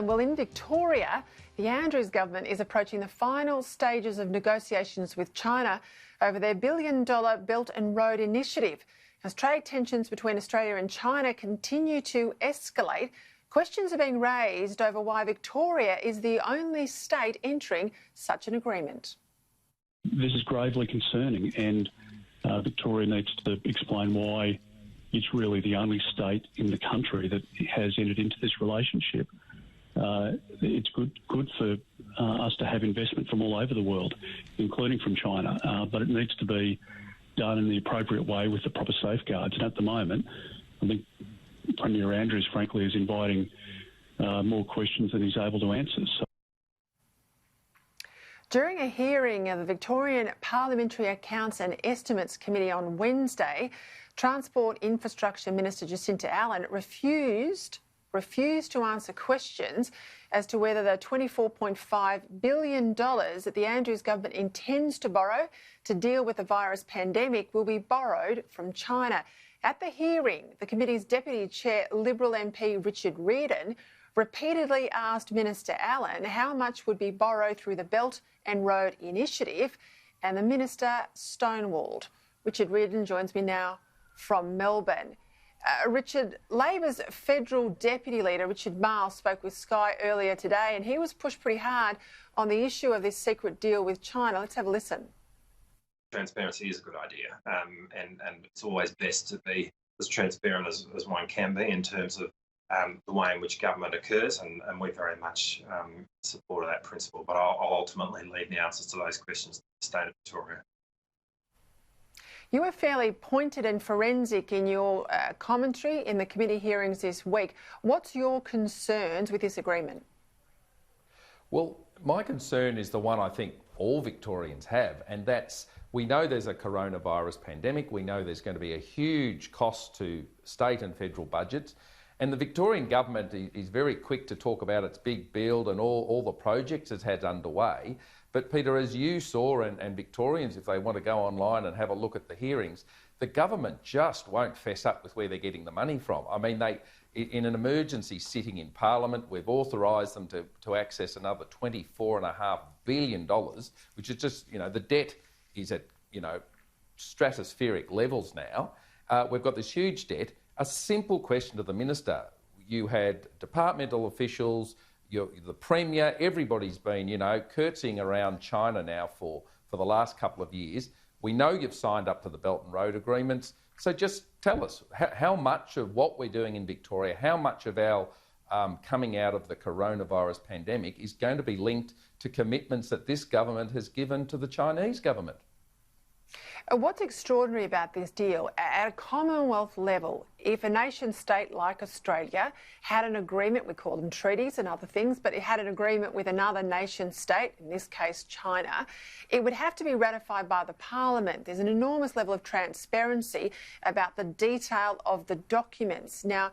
Well, in Victoria, the Andrews government is approaching the final stages of negotiations with China over their billion-dollar Belt and Road initiative. As trade tensions between Australia and China continue to escalate, questions are being raised over why Victoria is the only state entering such an agreement. This is gravely concerning, and Victoria needs to explain why it's really the only state in the country that has entered into this relationship. It's good for us to have investment from all over the world, including from China, but it needs to be done in the appropriate way with the proper safeguards. And at the moment, I think Premier Andrews, frankly, is inviting more questions than he's able to answer. During a hearing of the Victorian Parliamentary Accounts and Estimates Committee on Wednesday, Transport Infrastructure Minister Jacinta Allen refused to answer questions as to whether the $24.5 billion that the Andrews government intends to borrow to deal with the virus pandemic will be borrowed from China. At the hearing, the committee's Deputy Chair, Liberal MP Richard Reardon, repeatedly asked Minister Allen how much would be borrowed through the Belt and Road initiative, and the minister stonewalled. Richard Reardon joins me now from Melbourne. Richard, Labor's federal deputy leader, Richard Marles, spoke with Sky earlier today, and he was pushed pretty hard on the issue of this secret deal with China. Let's have a listen. Transparency is a good idea, and it's always best to be as transparent as one can be in terms of the way in which government occurs, and we very much support that principle. But I'll ultimately leave the answers to those questions to the State of Victoria. You were fairly pointed and forensic in your commentary in the committee hearings this week. What's your concerns with this agreement? Well, my concern is the one I think all Victorians have, and that's we know there's a coronavirus pandemic. We know there's going to be a huge cost to state and federal budgets. And the Victorian government is very quick to talk about its big build and all the projects it's had underway. But Peter, as you saw, and Victorians, if they want to go online and have a look at the hearings, the government just won't fess up with where they're getting the money from. I mean, in an emergency sitting in Parliament, we've authorised them to access another $24.5 billion, which is just, the debt is at, stratospheric levels now. We've got this huge debt. A simple question to the minister. You had departmental officials, the Premier, everybody's been, curtsying around China now for the last couple of years. We know you've signed up to the Belt and Road agreements. So just tell us how much of what we're doing in Victoria, how much of our coming out of the coronavirus pandemic is going to be linked to commitments that this government has given to the Chinese government? What's extraordinary about this deal, at a Commonwealth level, if a nation state like Australia had an agreement, we call them treaties and other things, but it had an agreement with another nation state, in this case China, it would have to be ratified by the Parliament. There's an enormous level of transparency about the detail of the documents. Now,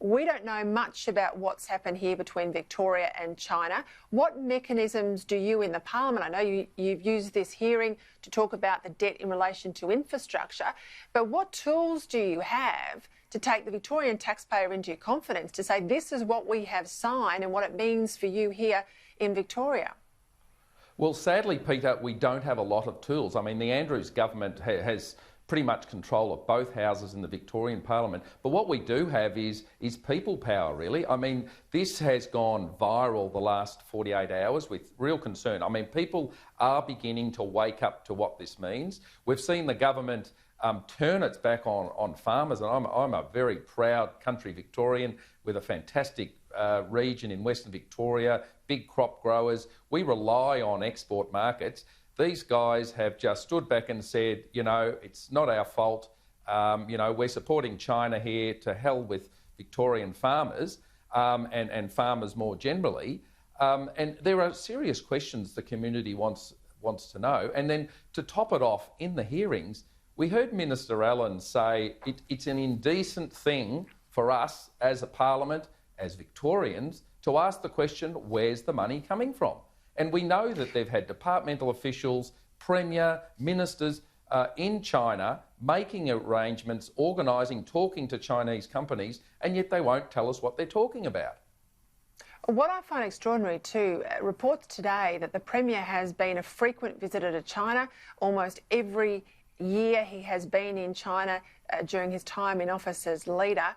we don't know much about what's happened here between Victoria and China. What mechanisms do you in the Parliament, I know you've used this hearing to talk about the debt in relation to infrastructure, but what tools do you have to take the Victorian taxpayer into your confidence to say this is what we have signed and what it means for you here in Victoria? Well, sadly, Peter, we don't have a lot of tools. I mean, the Andrews government has pretty much control of both houses in the Victorian Parliament. But what we do have is people power, really. I mean, this has gone viral the last 48 hours with real concern. I mean, people are beginning to wake up to what this means. We've seen the government turn its back on farmers, and I'm a very proud country Victorian with a fantastic region in Western Victoria, big crop growers. We rely on export markets. These guys have just stood back and said, it's not our fault. We're supporting China here, to hell with Victorian farmers and farmers more generally. And there are serious questions the community wants to know. And then to top it off, in the hearings, we heard Minister Allen say it's an indecent thing for us as a Parliament, as Victorians, to ask the question, where's the money coming from? And we know that they've had departmental officials, Premier, ministers in China making arrangements, organising, talking to Chinese companies, and yet they won't tell us what they're talking about. What I find extraordinary too, reports today that the Premier has been a frequent visitor to China. Almost every year he has been in China during his time in office as leader.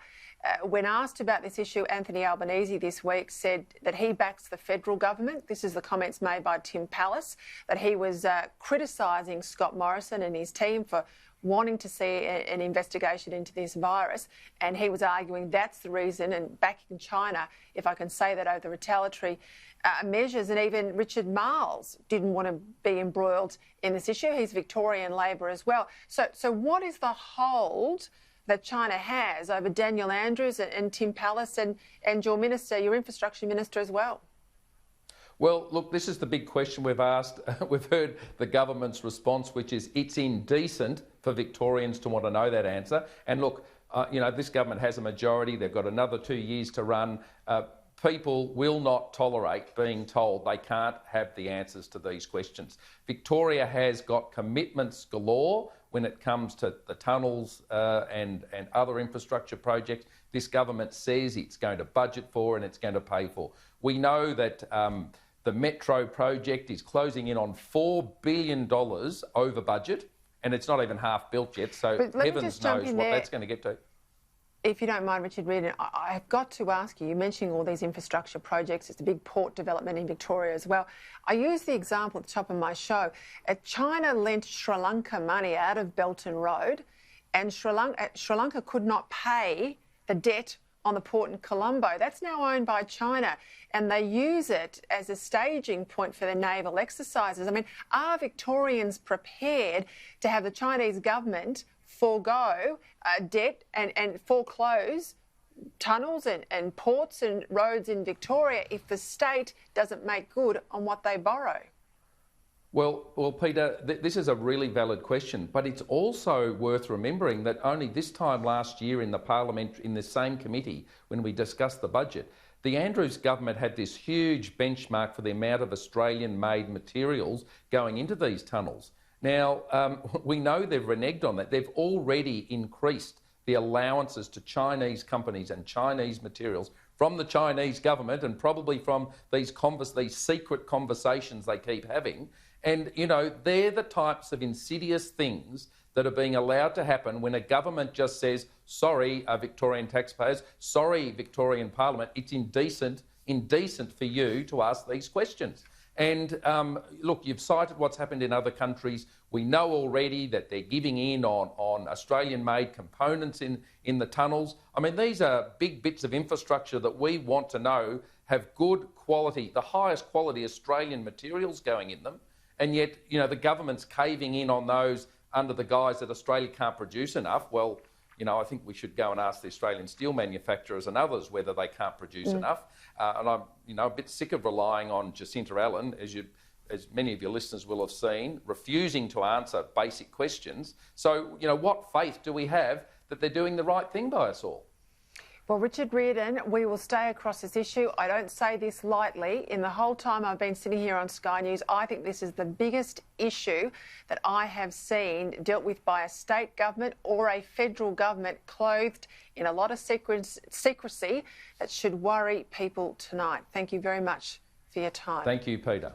When asked about this issue, Anthony Albanese this week said that he backs the federal government. This is the comments made by Tim Pallas, that he was criticising Scott Morrison and his team for wanting to see an investigation into this virus, and he was arguing that's the reason, and backing China, if I can say that, over the retaliatory measures. And even Richard Marles didn't want to be embroiled in this issue. He's Victorian Labor as well. So what is the hold that China has over Daniel Andrews and Tim Pallas and your minister, your infrastructure minister as well? Well, look, this is the big question we've asked. We've heard the government's response, which is it's indecent for Victorians to want to know that answer. And look, this government has a majority. They've got another 2 years to run. People will not tolerate being told they can't have the answers to these questions. Victoria has got commitments galore when it comes to the tunnels and other infrastructure projects. This government says it's going to budget for and it's going to pay for. We know that the Metro project is closing in on $4 billion over budget, and it's not even half built yet, so heavens knows what that's going to get to. If you don't mind, Richard Reardon, I've got to ask you, you're mentioning all these infrastructure projects. It's a big port development in Victoria as well. I use the example at the top of my show. China lent Sri Lanka money out of Belt and Road, and Sri Lanka could not pay the debt on the port in Colombo. That's now owned by China, and they use it as a staging point for their naval exercises. I mean, are Victorians prepared to have the Chinese government forego debt and foreclose tunnels and ports and roads in Victoria if the state doesn't make good on what they borrow? Well, Peter, this is a really valid question, but it's also worth remembering that only this time last year in the Parliament, in the same committee, when we discussed the budget, the Andrews government had this huge benchmark for the amount of Australian-made materials going into these tunnels. Now, we know they've reneged on that. They've already increased the allowances to Chinese companies and Chinese materials from the Chinese government, and probably from these secret conversations they keep having. And, they're the types of insidious things that are being allowed to happen when a government just says, sorry, Victorian taxpayers, sorry, Victorian Parliament, it's indecent for you to ask these questions. And look, you've cited what's happened in other countries. We know already that they're giving in on Australian-made components in the tunnels. I mean, these are big bits of infrastructure that we want to know have good quality, the highest quality Australian materials going in them. And yet, the government's caving in on those under the guise that Australia can't produce enough. Well, I think we should go and ask the Australian steel manufacturers and others whether they can't produce enough. And I'm, a bit sick of relying on Jacinta Allen, as many of your listeners will have seen, refusing to answer basic questions. So, what faith do we have that they're doing the right thing by us all? Well, Richard Reardon, we will stay across this issue. I don't say this lightly. In the whole time I've been sitting here on Sky News, I think this is the biggest issue that I have seen dealt with by a state government or a federal government clothed in a lot of secrecy that should worry people tonight. Thank you very much for your time. Thank you, Peter.